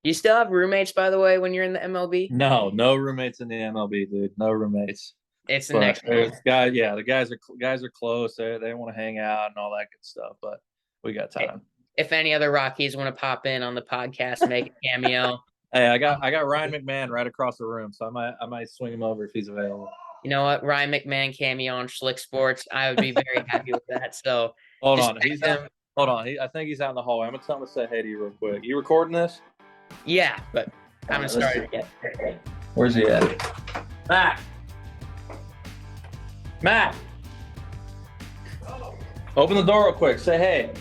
You still have roommates, by the way, when you're in the MLB? No roommates in the MLB, dude. No roommates. It's the But next there's level. yeah, the guys are close. They want to hang out and all that good stuff. But we got time. If any other Rockies want to pop in on the podcast, make a cameo. Hey, I got Ryan McMahon right across the room, so I might swing him over if he's available. You know what? Ryan McMahon cameo on Schlick Sports. I would be very happy with that. So Hold just on, text he's out. him. Hold on, I think he's out in the hallway. I'm gonna tell him to say hey to you real quick. You recording this? Yeah, but I All haven't right, let's see. started yet. Where's he at? Matt. Matt. Open the door real quick. Say hey.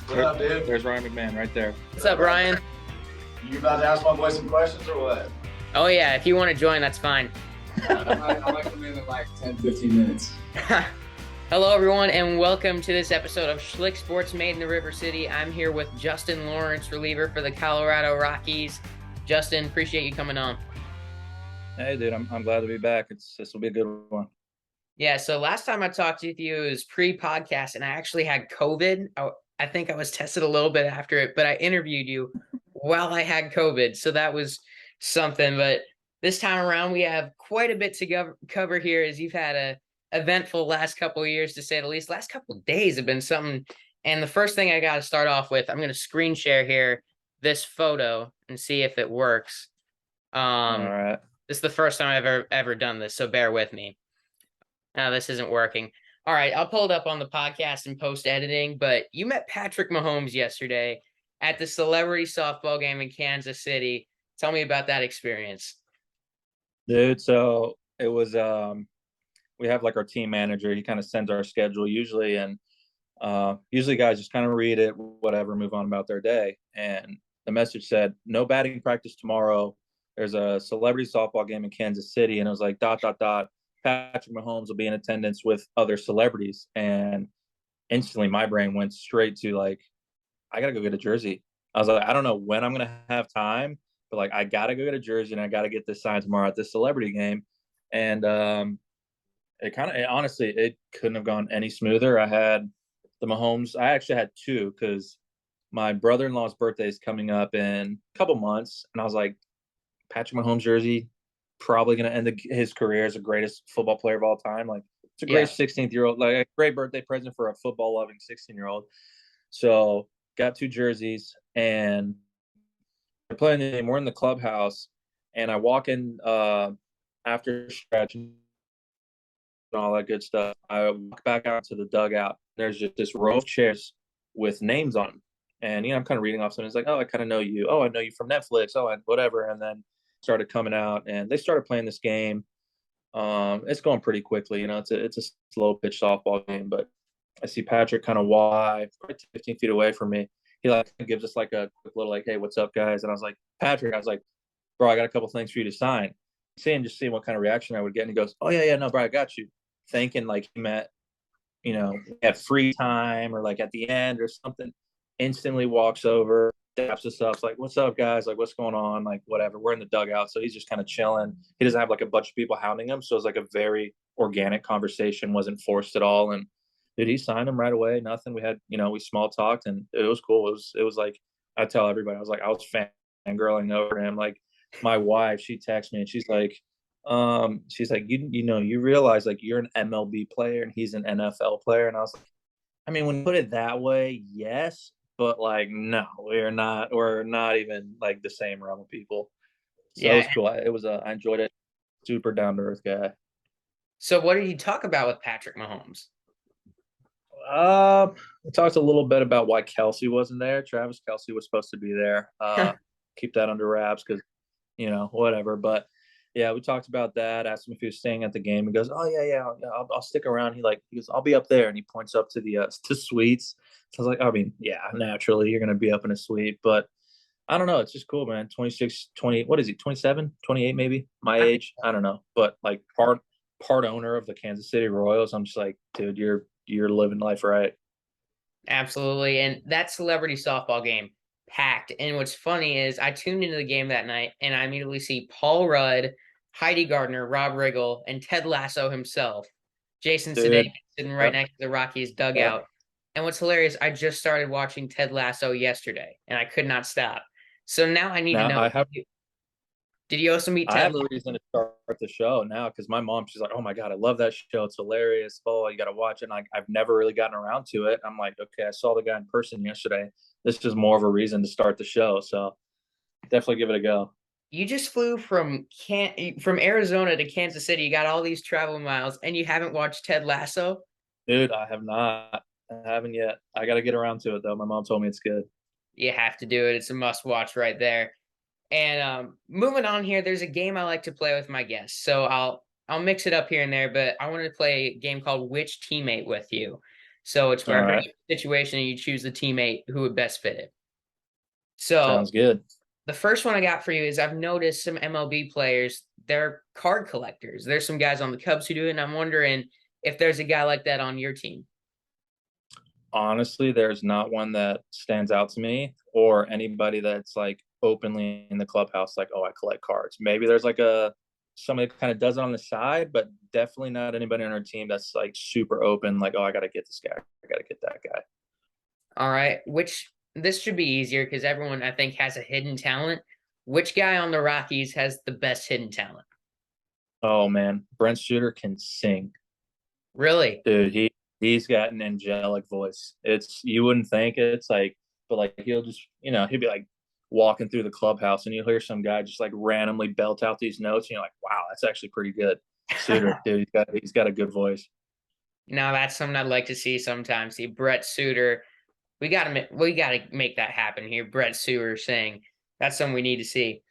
What up, dude? There's Ryan McMahon right there. What's up, Ryan? You about to ask my boy some questions or what? Oh, yeah. If you want to join, that's fine. I might come in like 10, 15 minutes. Hello, everyone, and welcome to this episode of Schlick Sports Made in the River City. I'm here with Justin Lawrence, reliever for the Colorado Rockies. Justin, appreciate you coming on. Hey, dude, I'm glad to be back. This will be a good one. Yeah, so last time I talked with you, it was pre-podcast, and I actually had COVID. I think I was tested a little bit after it, but I interviewed you while I had COVID, so that was something. But this time around, we have quite a bit to cover here, as you've had a eventful last couple of years, to say the least. Last couple of days have been something. And the first thing I got to start off with, I'm going to screen share here this photo and see if it works. All right. This is the first time I've ever done this, so bear with me. Now this isn't working. All right, I'll pull it up on the podcast and post editing. But you met Patrick Mahomes yesterday at the celebrity softball game in Kansas City. Tell me about that experience. Dude, so it was we have like our team manager. He kind of sends our schedule usually, and usually guys just kind of read it, whatever, move on about their day. And the message said, no batting practice tomorrow. There's a celebrity softball game in Kansas City, and it was like ... Patrick Mahomes will be in attendance with other celebrities. And instantly my brain went straight to like, I gotta go get a jersey. I was like, I don't know when I'm gonna have time, but like I gotta go get a jersey and I gotta get this signed tomorrow at this celebrity game. And honestly, it couldn't have gone any smoother. I had the Mahomes. I actually had two because my brother-in-law's birthday is coming up in a couple months, and I was like, Patrick Mahomes jersey, probably going to end his career as the greatest football player of all time. Like, it's a great 16-year-old, like a great birthday present for a football-loving 16-year-old. So got two jerseys, and we're playing the game. We're in the clubhouse, and I walk in after stretch and all that good stuff. I walk back out to the dugout. There's just this row of chairs with names on them. And, I'm kind of reading off something. It's like, oh, I kind of know you. Oh, I know you from Netflix. Oh, and whatever. And then started coming out, and they started playing this game. It's going pretty quickly. It's a slow pitch softball game, but I see Patrick kind of wide, probably 15 feet away from me. He like gives us like a quick little like, hey, what's up, guys? And I was like, Patrick, I was like, bro, I got a couple things for you to sign. Seeing what kind of reaction I would get. And he goes, oh, yeah, no, bro, I got you. Thinking like he meant, at free time or like at the end or something. Instantly walks over, daps us up, like, what's up, guys? Like, what's going on? Like, whatever. We're in the dugout, so he's just kind of chilling. He doesn't have like a bunch of people hounding him, so it's like a very organic conversation, wasn't forced at all. And dude, he signed him right away. Nothing. We had, we small talked, and it was cool. It was like, I tell everybody, I was fangirling over him. Like, my wife, she texts me and she's like, you realize like you're an MLB player and he's an NFL player. And I was like, I mean, when you put it that way, yes, but like, no, we're not even like the same realm of people. So it was Yeah. cool. I enjoyed it. Super down to earth guy. So what did you talk about with Patrick Mahomes? We talked a little bit about why Kelsey wasn't there. Travis Kelsey was supposed to be there. Keep that under wraps because, whatever. But yeah, we talked about that. Asked him if he was staying at the game. He goes, "Oh yeah. I'll stick around." He goes, "I'll be up there," and he points up to the suites. So I was like, I mean, yeah, naturally you're gonna be up in a suite, but I don't know. It's just cool, man. 26, 20. What is he? 27, 28, maybe my age. I don't know, but like part owner of the Kansas City Royals. I'm just like, dude, you're living life right. Absolutely. And that celebrity softball game packed. And what's funny is I tuned into the game that night and I immediately see Paul Rudd, Heidi Gardner, Rob Riggle, and Ted Lasso himself, Jason Dude, Sudeikis, sitting right yep, next to the Rockies yep. dugout. And what's hilarious, I just started watching Ted Lasso yesterday and I could not stop. So now I need to Now know, did you also meet I Ted have a Lasso? reason to start the show now because my mom, she's like, "Oh my god, I love that show. It's hilarious. Oh, you got to watch it." And I've never really gotten around to it. I'm like, okay, I saw the guy in person yesterday. This is more of a reason to start the show. So definitely give it a go. You just flew from Arizona to Kansas City. You got all these travel miles, and you haven't watched Ted Lasso? Dude, I have not. I haven't yet. I got to get around to it though. My mom told me it's good. You have to do it. It's a must watch right there. And moving on here, there's a game I like to play with my guests. So I'll mix it up here and there, but I wanted to play a game called Which Teammate with You. So it's where All I bring right. up a situation and you choose the teammate who would best fit it. So Sounds good. the first one I got for you is I've noticed some MLB players, they're card collectors. There's some guys on the Cubs who do it, and I'm wondering if there's a guy like that on your team. Honestly, there's not one that stands out to me or anybody that's like openly in the clubhouse, like, oh, I collect cards. Maybe there's like somebody that kind of does it on the side, but definitely not anybody on our team that's like super open, like, oh, I got to get this guy. I got to get that guy. All right, which this should be easier because everyone I think has a hidden talent. Which guy on the Rockies has the best hidden talent? Oh, man. Brent Suter can sing. Really? Dude, he's got an angelic voice. You wouldn't think it's like, but like he'll just, he'll be like walking through the clubhouse and you'll hear some guy just like randomly belt out these notes and you're like, wow, that's actually pretty good. Suter, dude, he's got a good voice. Now that's something I'd like to see sometimes. See Brett Suter. We gotta make that happen here. Brett Suter saying that's something we need to see.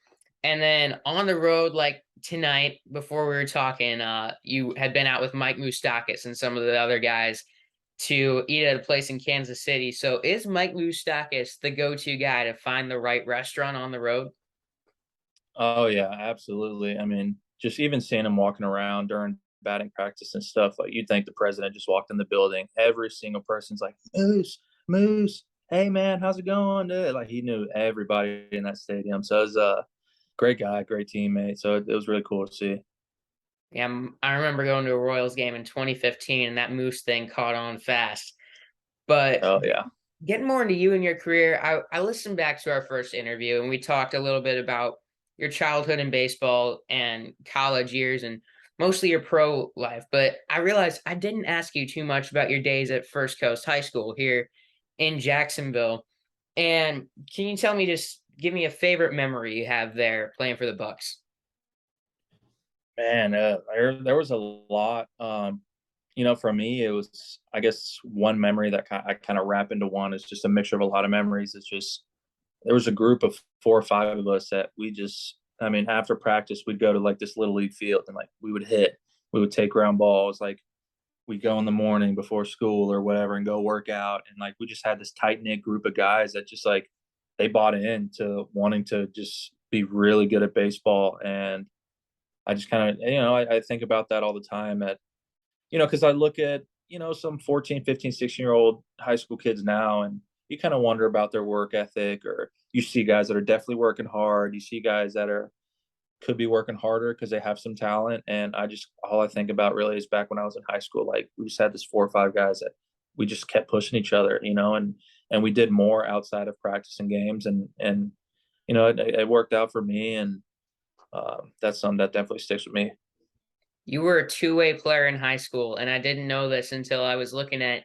And then on the road, like tonight, before we were talking, you had been out with Mike Moustakis and some of the other guys to eat at a place in Kansas City. So is Mike Moustakis the go-to guy to find the right restaurant on the road? Oh yeah, absolutely. I mean, just even seeing him walking around during batting practice and stuff, like you'd think the president just walked in the building. Every single person's like, Moose, Moose, hey man, how's it going? Dude? Like he knew everybody in that stadium. So it was a great guy, great teammate. So it was really cool to see. Yeah, I remember going to a Royals game in 2015, and that Moose thing caught on fast. But Oh yeah. getting more into you and your career, I listened back to our first interview, and we talked a little bit about your childhood in baseball and college years and mostly your pro life. But I realized I didn't ask you too much about your days at First Coast High School here in Jacksonville. And can you tell me, just give me a favorite memory you have there playing for the Bucks? Man, there was a lot. For me, it was, I guess, one memory that I kind of wrap into one. Is just a mixture of a lot of memories. It's just there was a group of 4 or 5 of us that we just, I mean, after practice, we'd go to like this little league field and like we would take ground balls, like we go in the morning before school or whatever and go work out, and like we just had this tight knit group of guys that just like they bought into wanting to just be really good at baseball. And I just kind of, I think about that all the time because I look at, some 14, 15, 16-year-old high school kids now, and you kind of wonder about their work ethic, or you see guys that are definitely working hard. You see guys that could be working harder because they have some talent. And all I think about really is back when I was in high school, like we just had this 4 or 5 guys that we just kept pushing each other, and we did more outside of practice and games. And it worked out for me. And that's something that definitely sticks with me. You were a two-way player in high school, and I didn't know this until I was looking at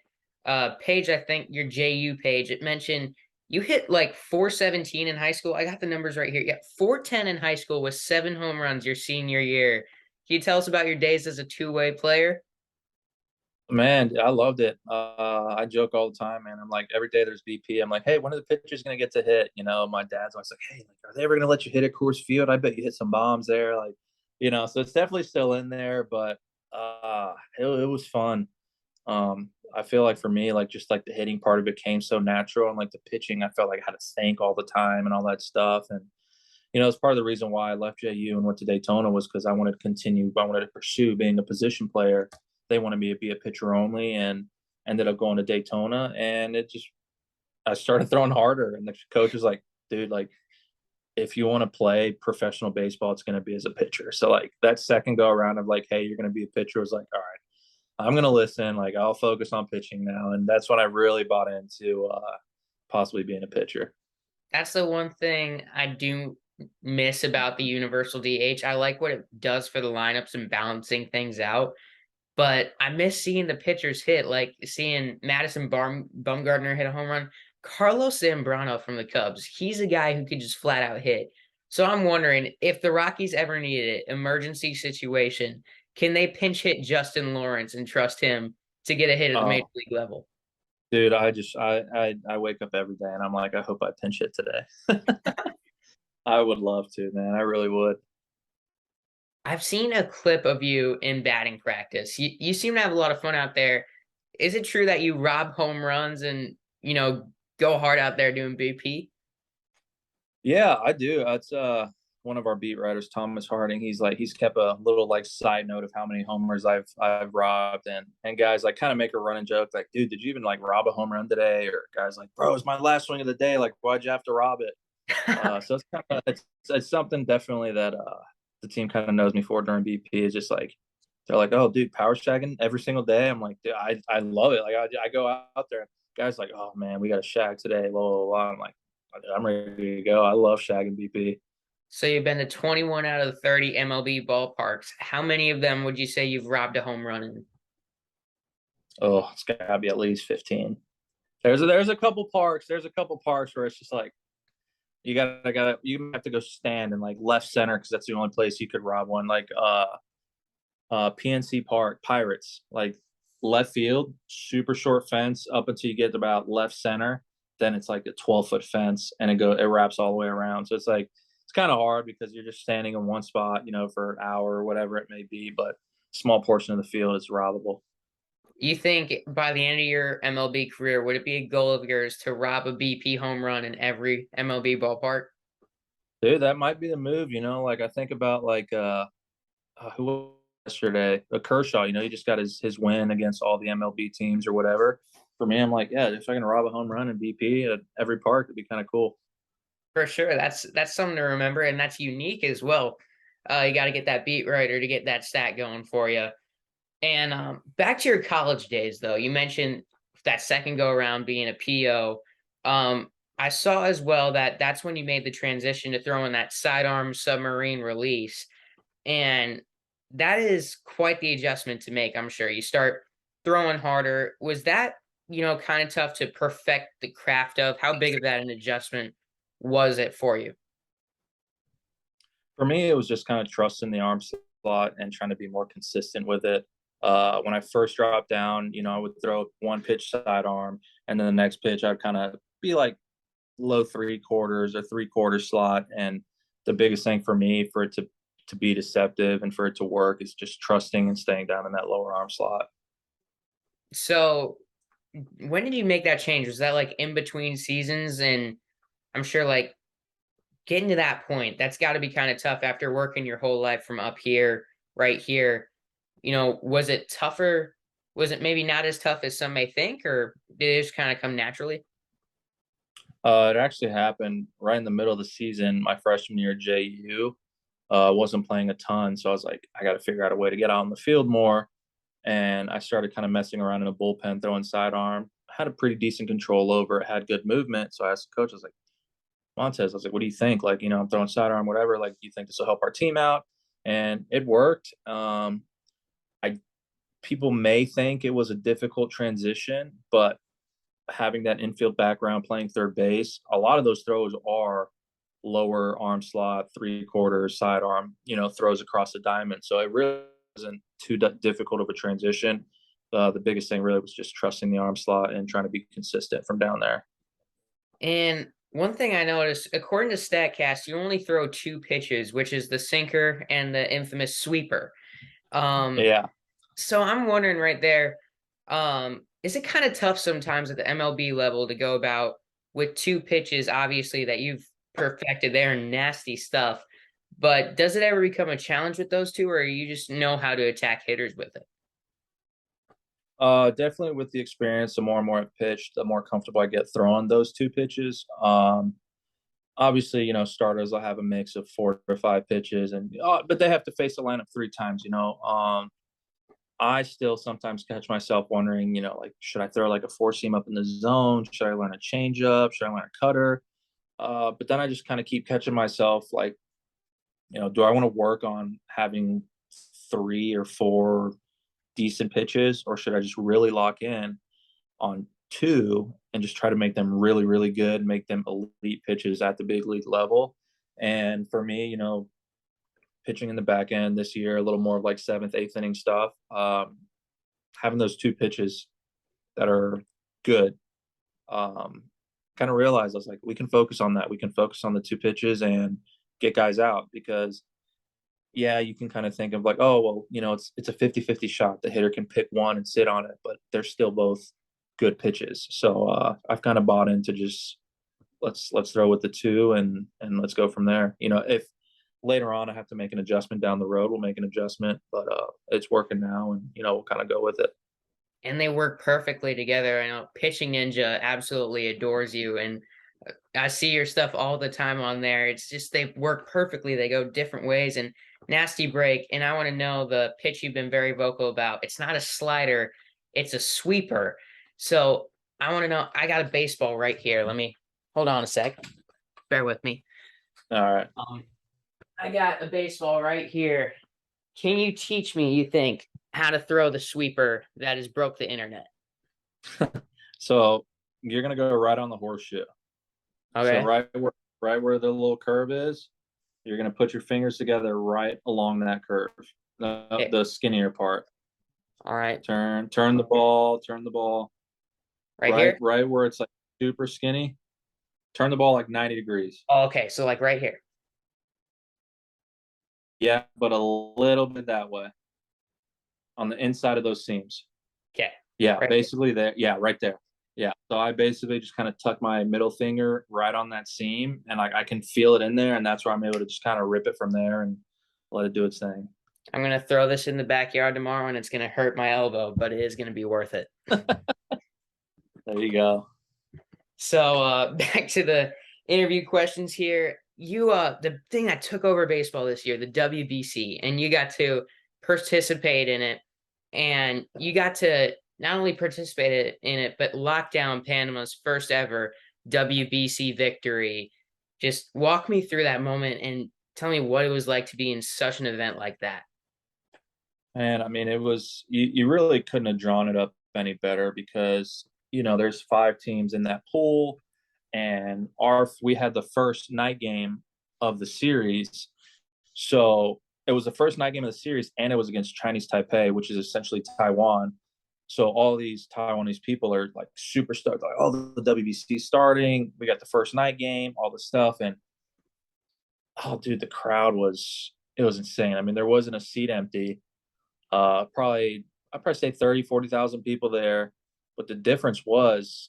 page, I think your JU page. It mentioned you hit like 417 in high school. I got the numbers right here. Yeah, 410 in high school with 7 home runs your senior year. Can you tell us about your days as a two-way player? Man, I loved it. I joke all the time, man. I'm like, every day there's BP. I'm like, hey, when are the pitchers going to get to hit? My dad's always like, hey, like, are they ever going to let you hit at Coors Field? I bet you hit some bombs there. Like, so it's definitely still in there, but it was fun. I feel like for me, like, just like the hitting part of it came so natural, and like the pitching, I felt like I had to think all the time and all that stuff. And, it's part of the reason why I left JU and went to Daytona was because I wanted to pursue being a position player. They wanted me to be a pitcher only, and ended up going to Daytona. And I started throwing harder. And the coach was like, dude, like, if you want to play professional baseball, it's going to be as a pitcher. So like that second go around of like, hey, you're going to be a pitcher, was like, all right, I'm going to listen. Like, I'll focus on pitching now. And that's when I really bought into possibly being a pitcher. That's the one thing I do miss about the universal DH. I like what it does for the lineups and balancing things out, but I miss seeing the pitchers hit, like seeing Bumgarner hit a home run. Carlos Zambrano from the Cubs, he's a guy who could just flat out hit. So I'm wondering if the Rockies ever needed it, emergency situation, can they pinch hit Justin Lawrence and trust him to get a hit at the major Oh, league level? dude, I wake up every day and I'm like, I hope I pinch hit today. I would love to, man. I really would. I've seen a clip of you in batting practice. You seem to have a lot of fun out there. Is it true that you rob home runs and, go hard out there doing BP? Yeah, I do. That's one of our beat writers, Thomas Harding. He's kept a little like side note of how many homers I've robbed, and guys like kind of make a running joke like, dude, did you even like rob a home run today? Or guys like, bro, it's my last swing of the day. Like, why'd you have to rob it? So it's kind of it's something definitely that the team kind of knows me for during BP. Is just like they're like, oh, dude, power shagging every single day. I'm like, dude, I love it. Like I go out there, guys like, oh man, we got a shag today. Blah blah blah. I'm like, I'm ready to go. I love shagging BP. So you've been to 21 out of the 30 MLB ballparks. How many of them would you say you've robbed a home run in? Oh, it's gotta be at least 15. There's a couple parks. There's a couple parks where it's just like you have to go stand in like left center because that's the only place you could rob one. Like PNC Park Pirates, like left field, super short fence up until you get to about left center. Then it's like a 12-foot fence, and it wraps all the way around. So it's like it's kind of hard because you're just standing in one spot, for an hour or whatever it may be. But small portion of the field is robbable. You think by the end of your MLB career, would it be a goal of yours to rob a BP home run in every MLB ballpark? Dude, that might be the move. Like I think about like who was yesterday, Kershaw. He just got his win against all the MLB teams or whatever. For me, I'm like, yeah, if I can rob a home run in BP at every park, it'd be kind of cool. For sure. That's something to remember, and that's unique as well. You got to get that beat writer to get that stat going for you. And back to your college days, though, you mentioned that second go around being a PO. I saw as well that that's when you made the transition to throwing that sidearm submarine release, and that is quite the adjustment to make. I'm sure you start throwing harder. Was that kind of tough to perfect the craft of? How big of that an adjustment was it for you? For me, it was just kind of trusting the arm slot and trying to be more consistent with it. When I first dropped down, I would throw one pitch sidearm, and then the next pitch I'd kind of be like low three quarters or three-quarter slot. And the biggest thing for me for it to be deceptive and for it to work is just trusting and staying down in that lower arm slot. So when did you make that change? Was that like in between seasons? And I'm sure like getting to that point, that's got to be kind of tough after working your whole life from up here, right here. Was it tougher? Was it maybe not as tough as some may think, or did it just kind of come naturally? It actually happened right in the middle of the season, my freshman year at JU. Wasn't playing a ton, so I was like, I got to figure out a way to get out on the field more. And I started kind of messing around in a bullpen, throwing sidearm. I had a pretty decent control over it, had good movement. So I asked the coach, I was like, Montez, I was like, what do you think? Like, I'm throwing sidearm, whatever. Like, do you think this will help our team out? And it worked. I People may think it was a difficult transition, but having that infield background, playing third base, a lot of those throws are lower arm slot, three quarters, sidearm, throws across the diamond. So it really wasn't too difficult of a transition. The biggest thing really was just trusting the arm slot and trying to be consistent from down there. And one thing I noticed, according to StatCast, you only throw two pitches, which is the sinker and the infamous sweeper. Um, Yeah. so I'm wondering right there, is it kind of tough sometimes at the MLB level to go about with two pitches, obviously, that you've perfected there, nasty stuff, but does it ever become a challenge with those two, or you just know how to attack hitters with it? Definitely with the experience, the more and more I pitch, the more comfortable I get throwing those two pitches. Obviously, starters will have a mix of 4 or 5 pitches, but they have to face the lineup 3 times. I still sometimes catch myself wondering, like, should I throw like a four seam up in the zone? Should I learn a changeup? Should I learn a cutter? But then I just kind of keep catching myself like, do I want to work on having 3 or 4 decent pitches, or should I just really lock in on 2 and just try to make them really, really good, make them elite pitches at the big league level? And for me, pitching in the back end this year, a little more of like 7th, 8th inning stuff, having those 2 pitches that are good, kind of realized I was like, we can focus on that. We can focus on the 2 pitches and get guys out, because yeah, you can kind of think of like, oh, well, it's a 50-50 shot. The hitter can pick one and sit on it, but they're still both good pitches. So I've kind of bought into just let's throw with the 2 and let's go from there. If later on I have to make an adjustment down the road, we'll make an adjustment, but it's working now, and we'll kind of go with it. And they work perfectly together. I know Pitching Ninja absolutely adores you, and I see your stuff all the time on there. It's just they work perfectly. They go different ways. And Nasty Break, and I want to know the pitch you've been very vocal about. It's not a slider, it's a sweeper. So I want to know, I got a baseball right here. Let me hold on a sec. Bear with me. All right. I got a baseball right here. Can you teach me, you think, how to throw the sweeper that has broke the internet? So you're gonna go right on the horseshoe. Okay. So right where the little curve is, you're gonna put your fingers together right along that curve, the skinnier part. All right. Turn the ball. Right here? Right where it's like super skinny. Turn the ball like 90 degrees. Oh, okay. So like right here. Yeah, but a little bit that way. On the inside of those seams. Okay. Yeah, right basically there. Yeah, right there. Yeah. So I basically just kind of tuck my middle finger right on that seam, and I can feel it in there, and that's where I'm able to just kind of rip it from there and let it do its thing. I'm gonna throw this in the backyard tomorrow, and it's gonna hurt my elbow, but it is gonna be worth it. There you go. So back to the interview questions here. You the thing that took over baseball this year, the WBC, and you got to participate in it, and you got to not only participate in it, but lock down Panama's first ever WBC victory. Just walk me through that moment and tell me what it was like to be in such an event like that. And I mean, it was you really couldn't have drawn it up any better, because there's 5 teams in that pool, and we had the first night game of the series. So it was the first night game of the series, and it was against Chinese Taipei, which is essentially Taiwan. So all these Taiwanese people are like super stoked, like, oh, the WBC starting. We got the first night game, all this stuff. And oh, dude, the crowd was insane. I mean, there wasn't a seat empty. I'd probably say 30-40,000 people there. But the difference was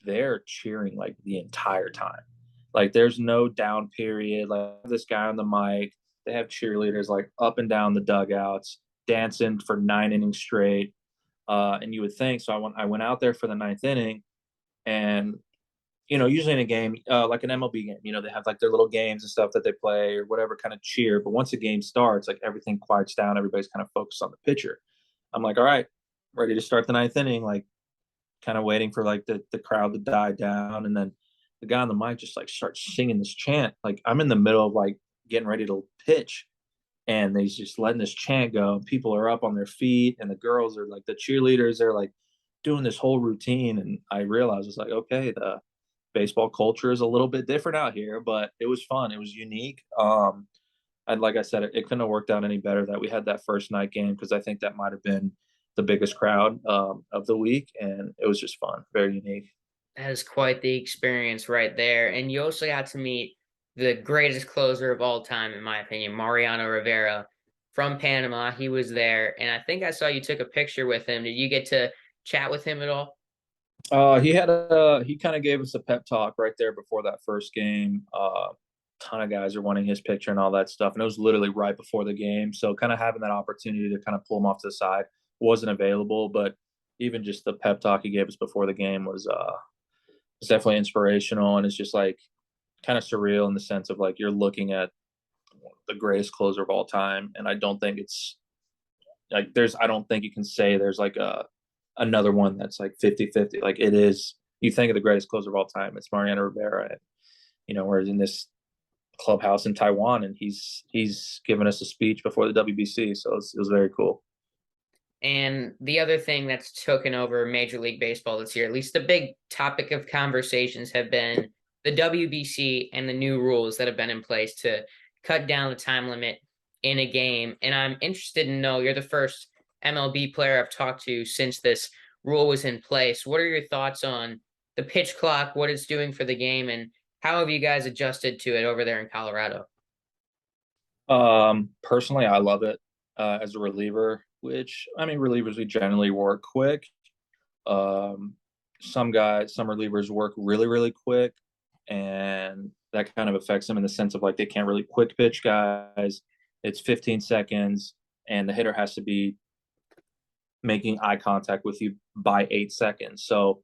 they're cheering like the entire time. Like there's no down period. Like this guy on the mic, they have cheerleaders like up and down the dugouts, dancing for 9 innings straight. And you would think, so I went out there for the 9th inning, and usually in a game, like an MLB game, they have like their little games and stuff that they play or whatever kind of cheer. But once a game starts, like everything quiets down. Everybody's kind of focused on the pitcher. I'm like, all right, ready to start the 9th inning, like kind of waiting for like the crowd to die down. And then the guy on the mic just like starts singing this chant. Like I'm in the middle of like getting ready to pitch, and he's just letting this chant go. People are up on their feet, and the girls are like the cheerleaders. They're like doing this whole routine. And I realized it's like, okay, the baseball culture is a little bit different out here, but it was fun. It was unique. And like I said, it couldn't have worked out any better that we had that first night game, because I think that might have been the biggest crowd of the week, and it was just fun, very unique. That is quite the experience right there. And you also got to meet the greatest closer of all time, in my opinion, Mariano Rivera from Panama. He was there, and I think I saw you took a picture with him. Did you get to chat with him at all? He kind of gave us a pep talk right there before that first game. Ton of guys are wanting his picture and all that stuff, and it was literally right before the game. So kind of having that opportunity to kind of pull him off to the side wasn't available, but even just the pep talk he gave us before the game was definitely inspirational, and it's just like kind of surreal in the sense of like you're looking at the greatest closer of all time, and I don't think it's like I don't think you can say there's like another one that's like 50-50. Like it is, you think of the greatest closer of all time, it's Mariano Rivera. we're in this clubhouse in Taiwan, and he's given us a speech before the WBC, so it was very cool. And the other thing that's taken over Major League Baseball this year, at least the big topic of conversations, have been the WBC and the new rules that have been in place to cut down the time limit in a game. And I'm interested to know, you're the first MLB player I've talked to since this rule was in place. What are your thoughts on the pitch clock, what it's doing for the game, and how have you guys adjusted to it over there in Colorado? Personally, I love it as a reliever, which, I mean, relievers, we generally work quick. Um, some relievers work really, really quick, and that kind of affects them in the sense of like they can't really quick pitch guys. It's 15 seconds, and the hitter has to be making eye contact with you by 8 seconds. So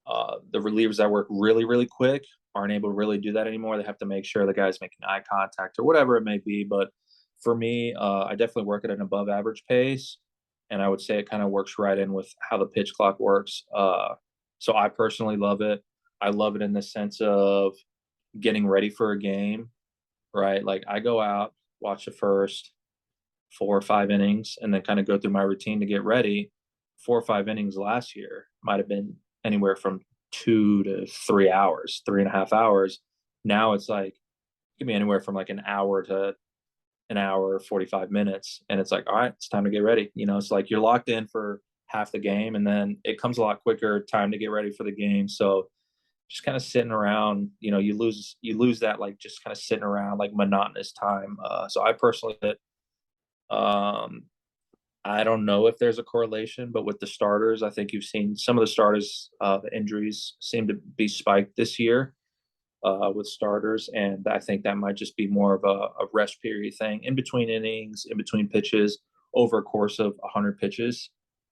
the relievers that work really, really quick aren't able to really do that anymore. They have to make sure the guy's making eye contact or whatever it may be. But for me, I definitely work at an above average pace. And I would say it kind of works right in with how the pitch clock works. So I personally love it. I love it in the sense of getting ready for a game, right? Like I go out, watch the first 4 or 5 innings, and then kind of go through my routine to get ready. 4 or 5 innings last year might have been anywhere from 2 to 3 hours, 3.5 hours. Now it's like, it can be anywhere from like an hour to an hour, 45 minutes. And it's like, all right, it's time to get ready. It's like you're locked in for half the game, and then it comes a lot quicker time to get ready for the game. So just kind of sitting around, you lose that, like just kind of sitting around, like monotonous time. So I personally, um, I don't know if there's a correlation, but with the starters, I think you've seen some of the starters, the injuries seem to be spiked this year with starters. And I think that might just be more of a rest period thing in between innings, in between pitches, over a course of 100 pitches.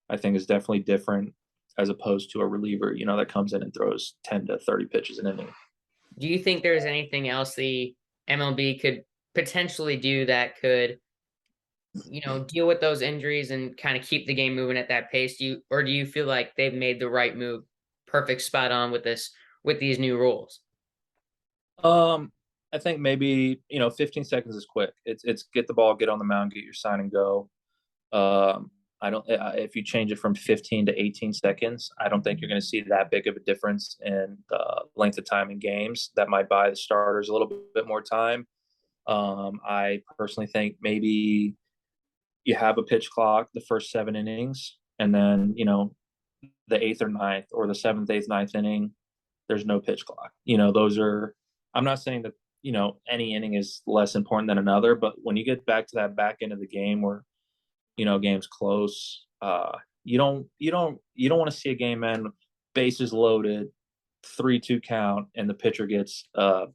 I think is definitely different as opposed to a reliever, that comes in and throws 10 to 30 pitches an inning. Do you think there's anything else the MLB could potentially do that could, deal with those injuries and kind of keep the game moving at that pace? Do you feel like they've made the right move, perfect spot on with these new rules? I think maybe 15 seconds is quick. It's get the ball, get on the mound, get your sign, and go. I don't. If you change it from 15 to 18 seconds, I don't think you're going to see that big of a difference in the length of time in games. That might buy the starters a little bit more time. I personally think maybe you have a pitch clock the first 7 innings, and then the eighth or ninth, or the seventh, eighth, ninth inning, there's no pitch clock. Those are. I'm not saying that any inning is less important than another, but when you get back to that back end of the game where game's close, you don't want to see a game end, bases loaded, 3-2 count, and the pitcher gets a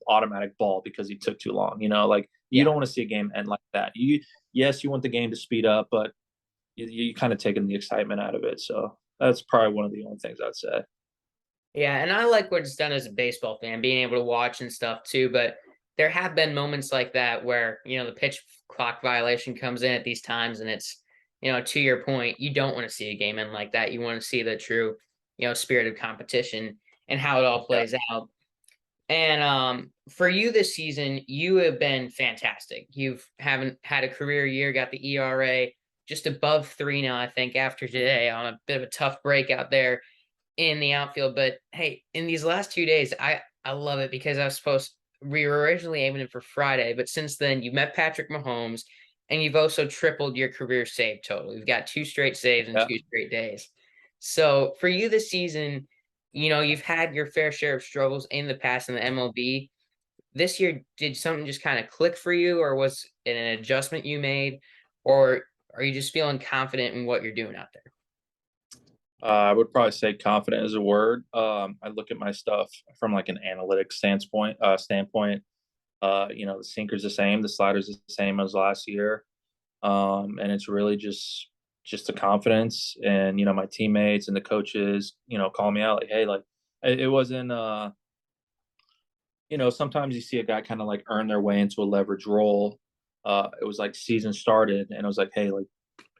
automatic ball because he took too long. Like you don't want to see a game end like that. Yes, you want the game to speed up, but you kind of taking the excitement out of it. So that's probably one of the only things I'd say. Yeah, and I like what it's done as a baseball fan, being able to watch and stuff too. But there have been moments like that where, the pitch clock violation comes in at these times, and it's, to your point, you don't want to see a game in like that. You want to see the true, spirit of competition and how it all plays out. And for you this season, you have been fantastic. You've haven't had a career year, got the ERA just above 3 now, I think, after today on a bit of a tough break out there in the outfield. But hey, in these last 2 days, I love it because we were originally aiming it for Friday, but since then you met Patrick Mahomes, and you've also tripled your career save total. You've got 2 straight saves in 2 straight days. So for you this season, you've had your fair share of struggles in the past in the MLB. This year, did something just kind of click for you, or was it an adjustment you made, or are you just feeling confident in what you're doing out there? I would probably say confident is a word. I look at my stuff from like an analytics standpoint. The sinker's the same, the slider's the same as last year, and it's really just the confidence, and my teammates and the coaches, call me out like, hey, like it wasn't. Sometimes you see a guy kind of like earn their way into a leverage role. It was like season started, and it was like, hey, like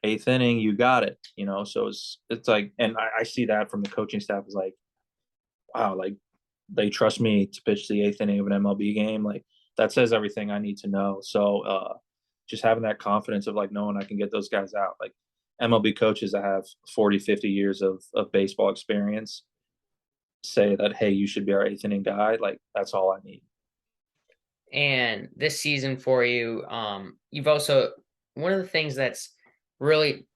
eighth inning, you got it, so it's like, and I see that from the coaching staff is like, wow, like they trust me to pitch the eighth inning of an MLB game. Like that says everything I need to know. So just having that confidence of like knowing I can get those guys out. Like MLB coaches that have 40, 50 years of baseball experience say that, hey, you should be our eighth inning guy. Like that's all I need. And this season for you, you've also one of the things that's really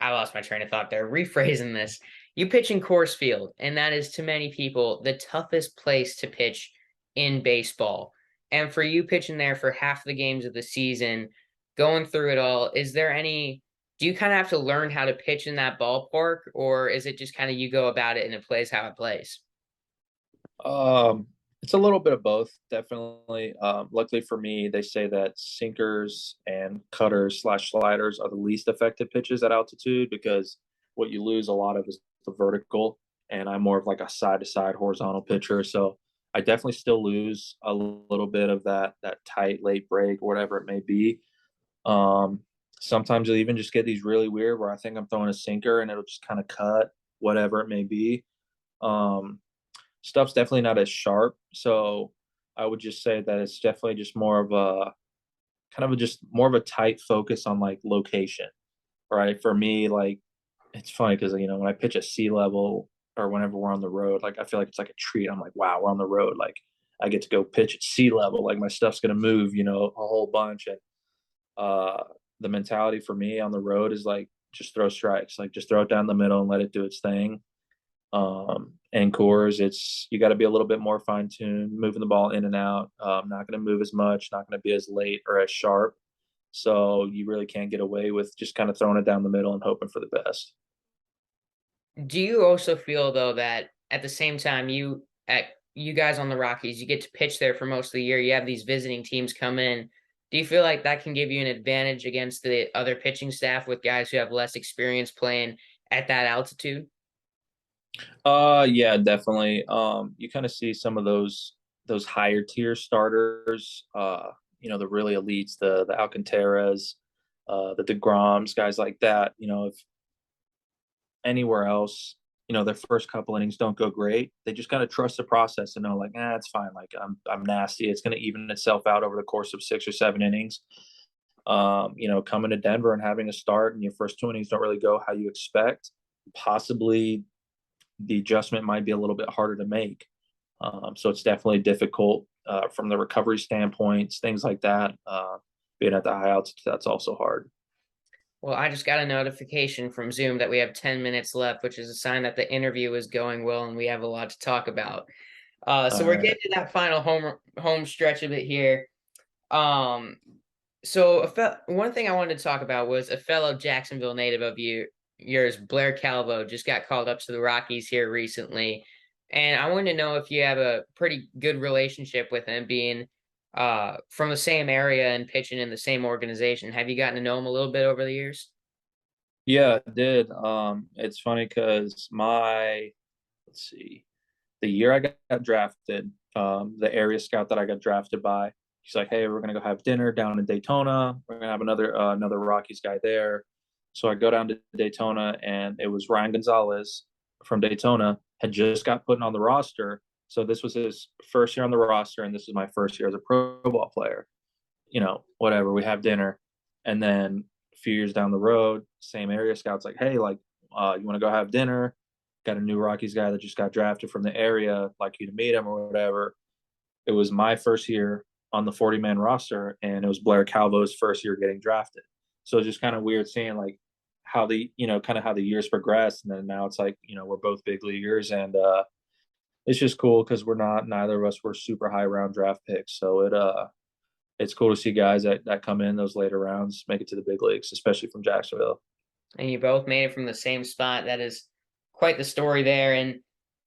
I lost my train of thought there. Rephrasing this, you pitch in Coors Field, and that is to many people the toughest place to pitch in baseball. And for you pitching there for half the games of the season, going through it all, do you kind of have to learn how to pitch in that ballpark, or is it just kind of you go about it and it plays how it plays? Um, it's a little bit of both, definitely. Luckily for me, they say that sinkers and cutters slash sliders are the least effective pitches at altitude because what you lose a lot of is the vertical, and I'm more of like a side to side horizontal pitcher. So I definitely still lose a little bit of that tight late break or whatever it may be. Um, Sometimes you'll even just get these really weird where I think I'm throwing a sinker and it'll just kind of cut whatever it may be. Um, Stuff's definitely not as sharp. So I would just say that it's definitely just more of a just more of a tight focus on like location, right? For me, like it's funny because when I pitch at sea level or whenever we're on the road, like I feel like it's like a treat. I'm like, wow, we're on the road. Like I get to go pitch at sea level. Like my stuff's gonna move, a whole bunch. And uh, the mentality for me on the road is like just throw strikes, like just throw it down the middle and let it do its thing. And Coors, it's you got to be a little bit more fine tuned, moving the ball in and out. Not going to move as much, not going to be as late or as sharp. So you really can't get away with just kind of throwing it down the middle and hoping for the best. Do you also feel though that at the same time you guys on the Rockies, you get to pitch there for most of the year. You have these visiting teams come in. Do you feel like that can give you an advantage against the other pitching staff with guys who have less experience playing at that altitude? Yeah, definitely. You kind of see some of those higher tier starters, the really elites, the Alcantaras, the DeGroms, guys like that. If anywhere else, their first couple innings don't go great, they just kind of trust the process and know like, it's fine. Like I'm nasty. It's gonna even itself out over the course of 6 or 7 innings. Coming to Denver and having a start and your first 2 innings don't really go how you expect, possibly the adjustment might be a little bit harder to make. So it's definitely difficult from the recovery standpoints, things like that. Being at the high altitude, that's also hard. Well, I just got a notification from Zoom that we have 10 minutes left, which is a sign that the interview is going well and we have a lot to talk about. So All we're right. getting to that final home stretch of it here. Um, so one thing I wanted to talk about was a fellow Jacksonville native of yours, Blair Calvo, just got called up to the Rockies here recently. And I wanted to know if you have a pretty good relationship with him being from the same area and pitching in the same organization. Have you gotten to know him a little bit over the years? Yeah, I did. It's funny because let's see, the year I got drafted, the area scout that I got drafted by, he's like, "Hey, we're gonna go have dinner down in Daytona. We're gonna have another Rockies guy there." So I go down to Daytona, and it was Ryan Gonzalez from Daytona had just got put on the roster. So this was his first year on the roster, and this is my first year as a pro ball player. Whatever. We have dinner, and then a few years down the road, same area scouts like, "Hey, like, you want to go have dinner? Got a new Rockies guy that just got drafted from the area. Like you to meet him or whatever." It was my first year on the 40-man roster, and it was Blair Calvo's first year getting drafted. So it's just kind of weird seeing like how kind of how the years progressed, and then now it's like we're both big leaguers, and it's just cool because neither of us were super high round draft picks, so it's cool to see guys that come in those later rounds make it to the big leagues, especially from Jacksonville. And you both made it from the same spot. That is quite the story there. And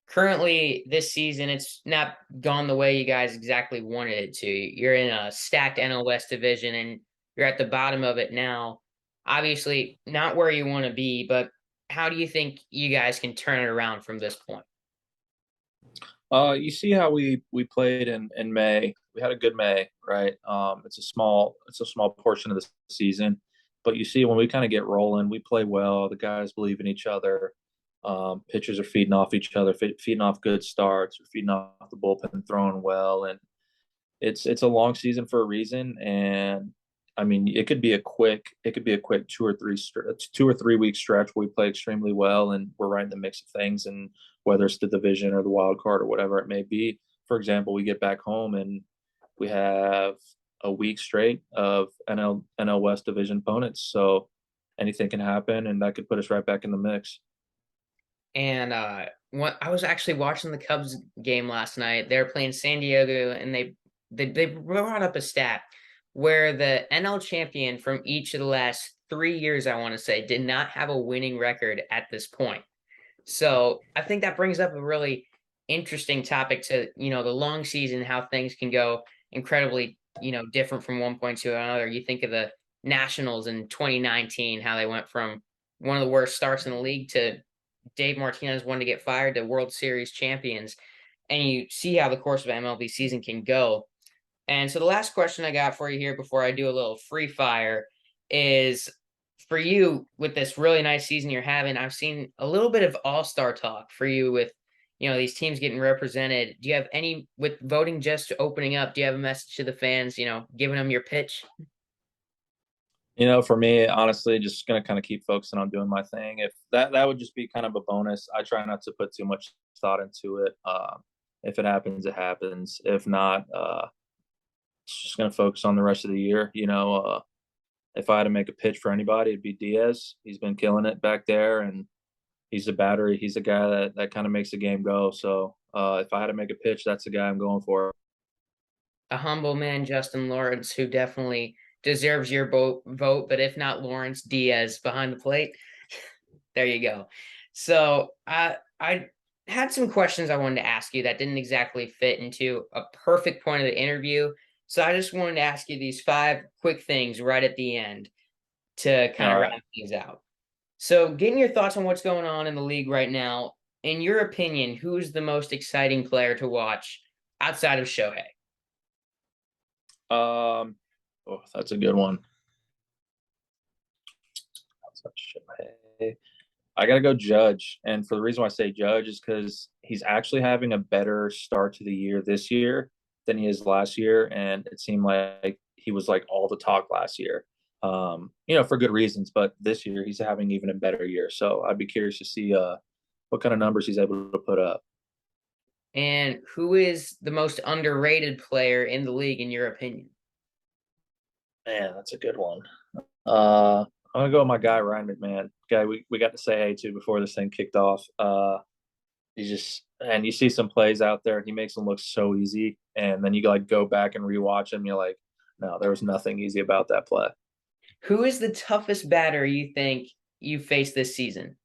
currently, this season, it's not gone the way you guys exactly wanted it to. You're in a stacked NL West division, and you're at the bottom of it now. Obviously, not where you want to be, but how do you think you guys can turn it around from this point? You see how we played in May. We had a good May, right? It's a small portion of the season, but you see when we kind of get rolling, we play well. The guys believe in each other. Pitchers are feeding off each other, feeding off good starts, or feeding off the bullpen, throwing well, and it's a long season for a reason. And I mean, it could be a quick 2 or 3 week stretch where we play extremely well and we're right in the mix of things, and whether it's the division or the wild card or whatever it may be. For example, we get back home and we have a week straight of NL West division opponents. So anything can happen, and that could put us right back in the mix. And what I was actually watching the Cubs game last night. They were playing San Diego, and they brought up a stat where the NL champion from each of the last 3 years, I want to say, did not have a winning record at this point. So I think that brings up a really interesting topic to, the long season, how things can go incredibly, different from one point to another. You think of the Nationals in 2019, how they went from one of the worst starts in the league to Dave Martinez wanted to get fired to World Series champions. And you see how the course of MLB season can go. And so the last question I got for you here before I do a little free fire is, for you, with this really nice season you're having, I've seen a little bit of all-star talk for you with, these teams getting represented. Do you have any, with voting just opening up, do you have a message to the fans, giving them your pitch? For me, honestly, just gonna kind of keep focusing on doing my thing. If that would just be kind of a bonus. I try not to put too much thought into it. If it happens, it happens. If not, just gonna focus on the rest of the year. If I had to make a pitch for anybody, it'd be Diaz. He's been killing it back there, and he's a battery. He's a guy that kind of makes the game go. So if I had to make a pitch, that's the guy I'm going for. A humble man, Justin Lawrence, who definitely deserves your vote, but if not Lawrence, Diaz behind the plate. There you go. So I had some questions I wanted to ask you that didn't exactly fit into a perfect point of the interview. So I just wanted to ask you these 5 quick things right at the end to kind of round things out. So getting your thoughts on what's going on in the league right now, in your opinion, who's the most exciting player to watch outside of Shohei? Oh, that's a good one. I gotta go Judge, and for the reason why I say Judge is because he's actually having a better start to the year this year than he is last year, and it seemed like he was like all the talk last year. For good reasons, but this year he's having even a better year. So I'd be curious to see what kind of numbers he's able to put up. And who is the most underrated player in the league, in your opinion? Man, that's a good one. I'm gonna go with my guy Ryan McMahon. Guy we got to say hey to before this thing kicked off. He's just, and you see some plays out there, and he makes them look so easy. And then you like go back and rewatch him. You're like, no, there was nothing easy about that play. Who is the toughest batter you think you faced this season?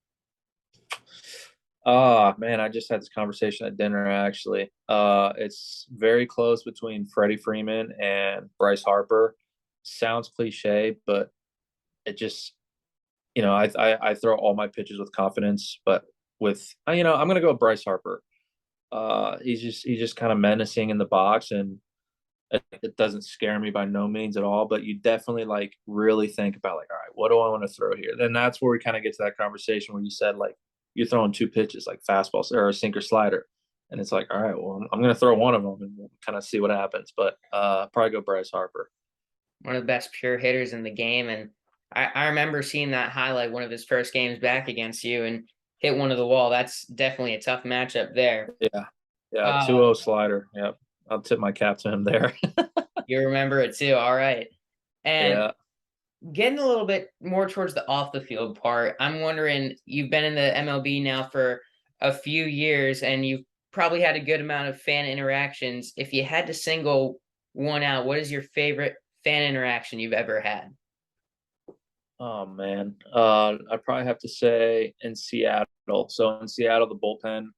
Oh man, I just had this conversation at dinner actually. It's very close between Freddie Freeman and Bryce Harper. Sounds cliche, but it just, I throw all my pitches with confidence, but I'm gonna go with Bryce Harper. He's just kind of menacing in the box, and it doesn't scare me by no means at all. But you definitely like really think about like, all right, what do I want to throw here? Then that's where we kind of get to that conversation where you said like you're throwing 2 pitches like fastball or a sinker slider, and it's like, all right, well, I'm gonna throw one of them and we'll kind of see what happens. But probably go Bryce Harper. One of the best pure hitters in the game, and I remember seeing that highlight one of his first games back against you and hit one of the wall. That's definitely a tough matchup there. Yeah. 2-0 slider. Yep. I'll tip my cap to him there. You remember it too. All right. And Yeah. getting a little bit more towards the off the field part, I'm wondering, you've been in the MLB now for a few years and you've probably had a good amount of fan interactions. If you had to single one out, what is your favorite fan interaction you've ever had? Oh man. I'd probably have to say in Seattle. So in Seattle, the bullpen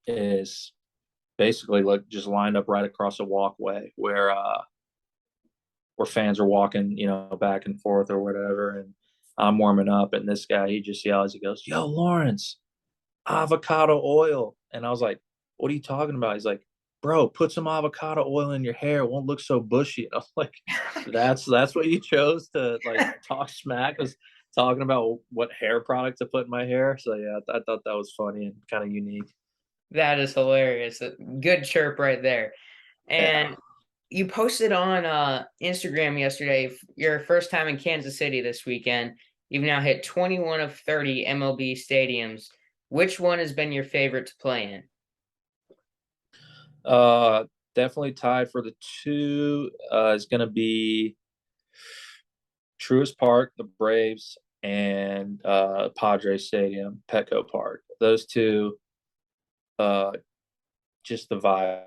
is basically like just lined up right across a walkway where fans are walking, back and forth or whatever. And I'm warming up, and this guy, he just yells, he goes, "Yo, Lawrence, avocado oil." And I was like, "What are you talking about?" He's like, "Bro, put some avocado oil in your hair. It won't look so bushy." And I was like, that's what you chose to like talk smack? Because talking about what hair product to put in my hair. So yeah, I thought that was funny and kind of unique. That is hilarious. A good chirp right there. And Yeah. you posted on Instagram yesterday your first time in Kansas City this weekend. You've now hit 21 of 30 MLB stadiums. Which one has been your favorite to play in? Definitely tied for the two. Is going to be Truist Park, the Braves, and Padres Stadium, Petco Park. Those two, just the vibe.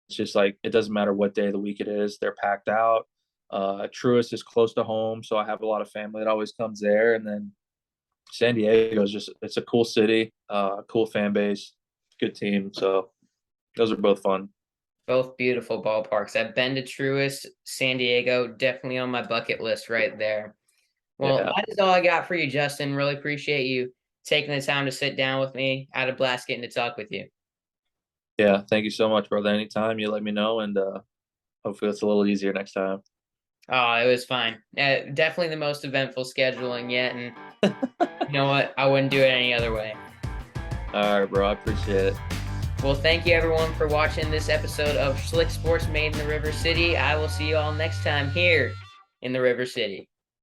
It's just like it doesn't matter what day of the week it is; they're packed out. Truist is close to home, so I have a lot of family that always comes there. And then San Diego is just—it's a cool city, cool fan base, good team. So those are both fun. Both beautiful ballparks. I've been to Truist, San Diego, definitely on my bucket list right there. Well, Yeah, that is all I got for you, Justin. Really appreciate you taking the time to sit down with me. I had a blast getting to talk with you. yeah. Thank you so much, brother. Anytime you let me know, and hopefully it's a little easier next time. Oh, it was fine. Definitely the most eventful scheduling yet, and you know what? I wouldn't do it any other way. All right, bro. I appreciate it. Well, thank you everyone for watching this episode of Schlick Sports Made in the River City. I will see you all next time here in the River City.